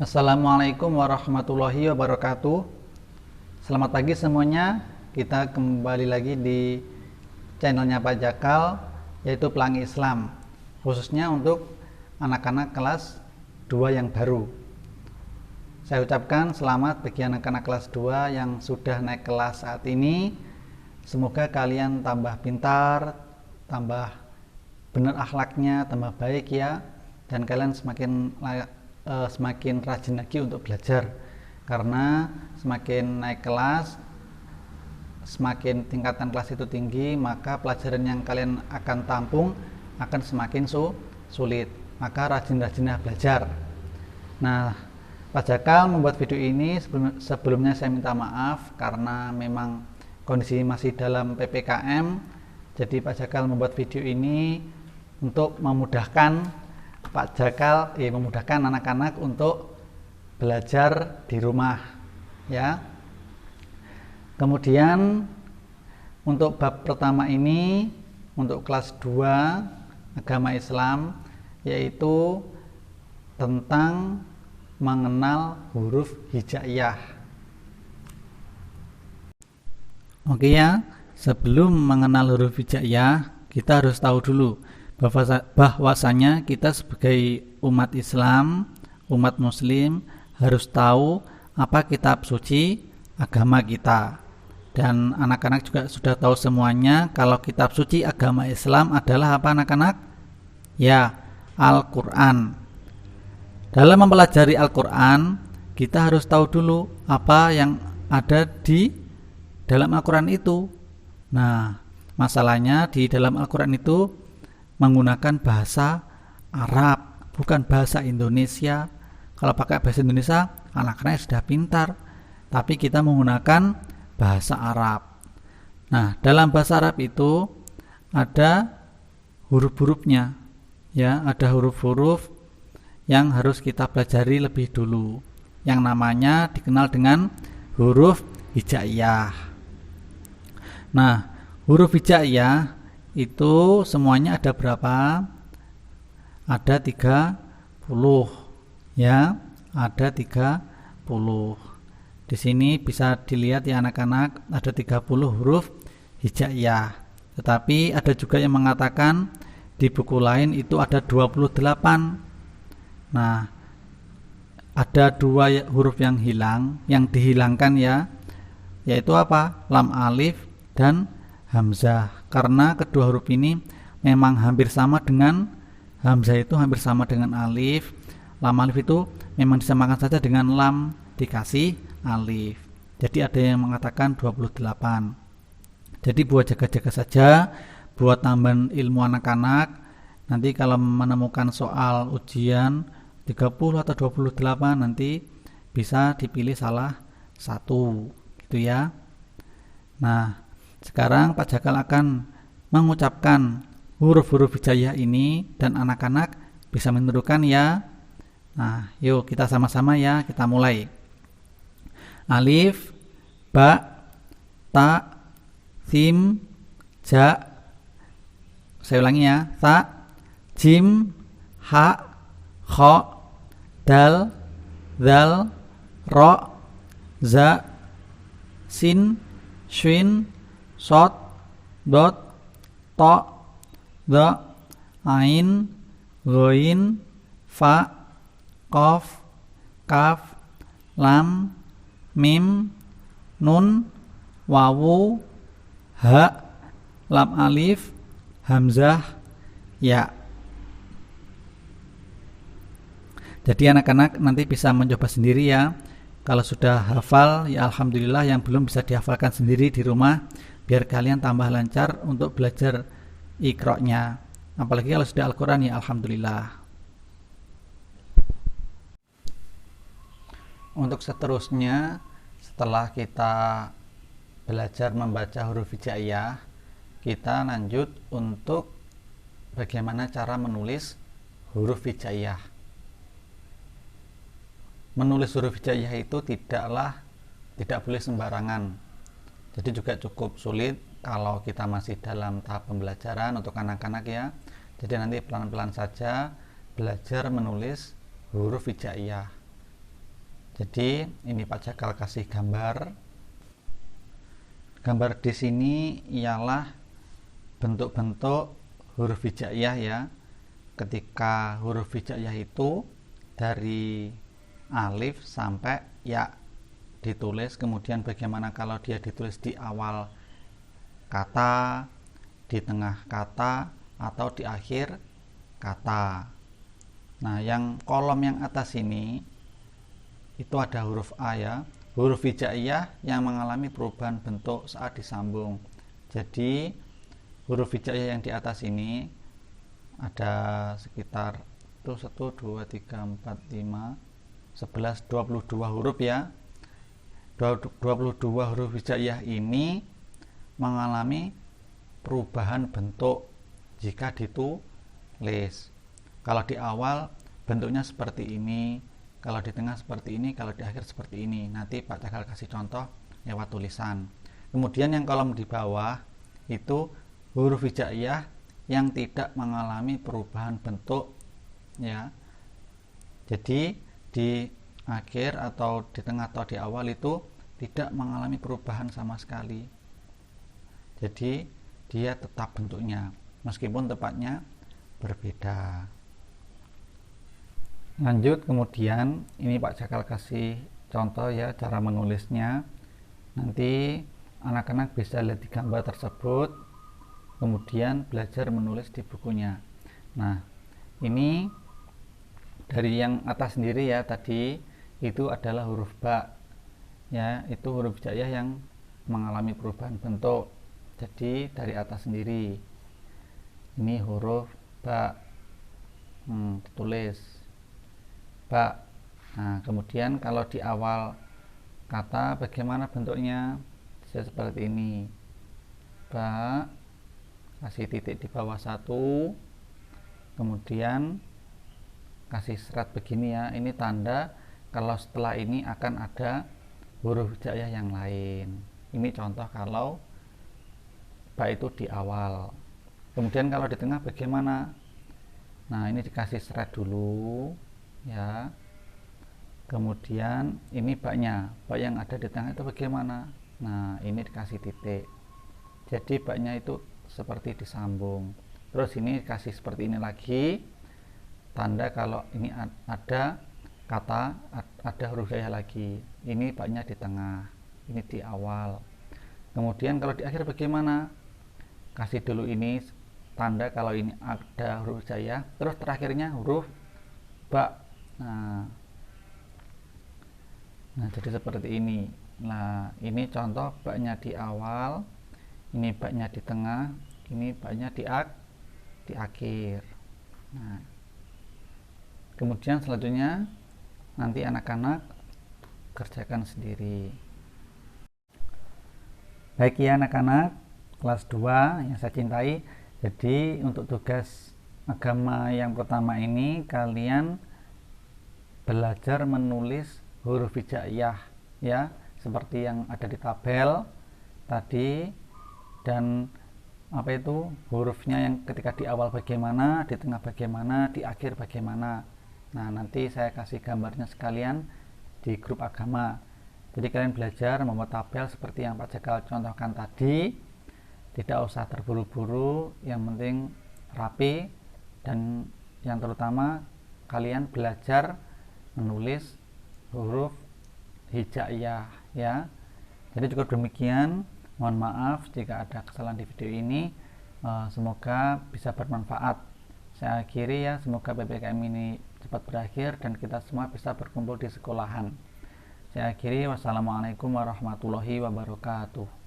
Assalamualaikum warahmatullahi wabarakatuh. Selamat pagi semuanya. Kita kembali lagi di channelnya Pak Jakal, yaitu Pelangi Islam, khususnya untuk anak-anak kelas 2 yang baru. Saya ucapkan selamat bagi anak-anak kelas 2 yang sudah naik kelas saat ini. Semoga kalian tambah pintar, tambah benar akhlaknya, tambah baik ya, dan kalian semakin rajin lagi untuk belajar, karena semakin naik kelas, semakin tingkatan kelas itu tinggi, maka pelajaran yang kalian akan tampung akan semakin sulit. Maka rajin-rajinlah belajar. Nah, Pak Jakal membuat video ini sebelumnya saya minta maaf karena memang kondisi masih dalam PPKM. Jadi Pak Jakal membuat video ini untuk memudahkan memudahkan anak-anak untuk belajar di rumah ya. Kemudian untuk bab pertama ini untuk kelas 2 agama Islam, yaitu tentang mengenal huruf hijaiyah. Oke ya, sebelum mengenal huruf hijaiyah, kita harus tahu dulu bahwasanya kita sebagai umat Islam, umat Muslim, harus tahu apa kitab suci agama kita. Dan anak-anak juga sudah tahu semuanya kalau kitab suci agama Islam adalah apa anak-anak? Ya, Al-Quran. Dalam mempelajari Al-Quran, kita harus tahu dulu apa yang ada di dalam Al-Quran itu. Nah, masalahnya di dalam Al-Quran itu menggunakan bahasa Arab, bukan bahasa Indonesia. Kalau pakai bahasa Indonesia, anak-anak sudah pintar, tapi kita menggunakan bahasa Arab. Nah, dalam bahasa Arab itu ada huruf-hurufnya, ya, ada huruf-huruf yang harus kita pelajari lebih dulu, yang namanya dikenal dengan huruf hijaiyah. Nah, huruf hijaiyah itu semuanya ada berapa? Ada 30 ya, ada 30. Di sini bisa dilihat ya anak-anak, ada 30 huruf hijaiyah. Tetapi ada juga yang mengatakan di buku lain itu ada 28. Nah, ada dua huruf yang hilang, yang dihilangkan ya, yaitu apa? Lam alif dan hamzah. Karena kedua huruf ini memang hampir sama dengan hamzah, itu hampir sama dengan alif. Lam alif itu memang disamakan saja dengan lam dikasih alif. Jadi ada yang mengatakan 28. Jadi buat jaga-jaga saja, buat tambahan ilmu anak-anak. Nanti kalau menemukan soal ujian 30 atau 28, nanti bisa dipilih salah satu gitu ya. Nah, sekarang Pak Jakal akan mengucapkan huruf-huruf hijaiyah ini dan anak-anak bisa menirukan ya. Nah, yuk kita sama-sama ya, kita mulai. Alif, ba, ta, sim, ja. Saya ulangi ya. Ta, jim, ha, kho, dal, zal, ro, za, sin, shin, shot, dot, to, the, ain, goin, fa, qaf, kaf, lam, mim, nun, wawu, ha, lam alif, hamzah, ya. Jadi anak-anak nanti bisa mencoba sendiri ya. Kalau sudah hafal ya alhamdulillah, yang belum bisa dihafalkan sendiri di rumah biar kalian tambah lancar untuk belajar iqra-nya. Apalagi kalau sudah Al-Quran ya alhamdulillah. Untuk seterusnya, setelah kita belajar membaca huruf hijaiyah, kita lanjut untuk bagaimana cara menulis huruf hijaiyah. Menulis huruf hijaiyah itu tidak boleh sembarangan. Jadi juga cukup sulit kalau kita masih dalam tahap pembelajaran untuk anak-anak ya. Jadi nanti pelan-pelan saja belajar menulis huruf hijaiyah. Jadi ini Pak Jakal kasih gambar. Gambar di sini ialah bentuk-bentuk huruf hijaiyah ya. Ketika huruf hijaiyah itu dari alif sampai ya ditulis, kemudian bagaimana kalau dia ditulis di awal kata, di tengah kata, atau di akhir kata. Nah, yang kolom yang atas ini itu ada huruf A ya, huruf hijaiyah yang mengalami perubahan bentuk saat disambung. Jadi huruf hijaiyah yang di atas ini ada sekitar itu 1, 2, 3, 4, 5, 11, 22 huruf ya. 22 huruf hijaiyah ini mengalami perubahan bentuk jika ditulis. Kalau di awal bentuknya seperti ini, kalau di tengah seperti ini, kalau di akhir seperti ini. Nanti Pak Jakal kasih contoh lewat tulisan. Kemudian yang kolom di bawah itu huruf hijaiyah yang tidak mengalami perubahan bentuk ya. Jadi di akhir atau di tengah atau di awal itu tidak mengalami perubahan sama sekali. Jadi dia tetap bentuknya meskipun tempatnya berbeda. Lanjut, kemudian ini Pak Jakal kasih contoh ya cara menulisnya. Nanti anak-anak bisa lihat di gambar tersebut, kemudian belajar menulis di bukunya. Nah, ini dari yang atas sendiri ya, tadi itu adalah huruf ba ya, itu huruf hijaiyah yang mengalami perubahan bentuk. Jadi dari atas sendiri ini huruf ba, tulis ba. Nah, kemudian kalau di awal kata bagaimana bentuknya? Bisa seperti ini, ba, kasih titik di bawah 1, kemudian kasih serat begini ya. Ini tanda kalau setelah ini akan ada huruf hijaiyah yang lain. Ini contoh kalau ba itu di awal. Kemudian kalau di tengah bagaimana? Nah, ini dikasih serat dulu ya. Kemudian ini baknya, bak yang ada di tengah itu bagaimana? Nah, ini dikasih titik. Jadi baknya itu seperti disambung. Terus ini dikasih seperti ini lagi, tanda kalau ini ada kata, ada huruf hijaiyah lagi. Ini baknya di tengah, ini di awal. Kemudian kalau di akhir bagaimana? Kasih dulu ini tanda kalau ini ada huruf hijaiyah, terus terakhirnya huruf ba. Nah, jadi seperti ini. Nah, ini contoh baknya di awal, ini baknya di tengah, ini baknya di akhir. Nah, kemudian selanjutnya nanti anak-anak kerjakan sendiri. Baik ya anak-anak kelas 2 yang saya cintai. Jadi untuk tugas agama yang pertama ini kalian belajar menulis huruf hijaiyah ya, seperti yang ada di tabel tadi, dan apa itu hurufnya yang ketika di awal bagaimana, di tengah bagaimana, di akhir bagaimana. Nah, nanti saya kasih gambarnya sekalian di grup agama. Jadi kalian belajar membuat tabel seperti yang Pak Jakal contohkan tadi. Tidak usah terburu-buru, yang penting rapi, dan yang terutama kalian belajar menulis huruf hijaiyah ya. Jadi cukup demikian. Mohon maaf jika ada kesalahan di video ini. Semoga bisa bermanfaat. Saya akhiri ya, semoga PPKM ini cepat berakhir dan kita semua bisa berkumpul di sekolahan. Saya akhiri, wassalamualaikum warahmatullahi wabarakatuh.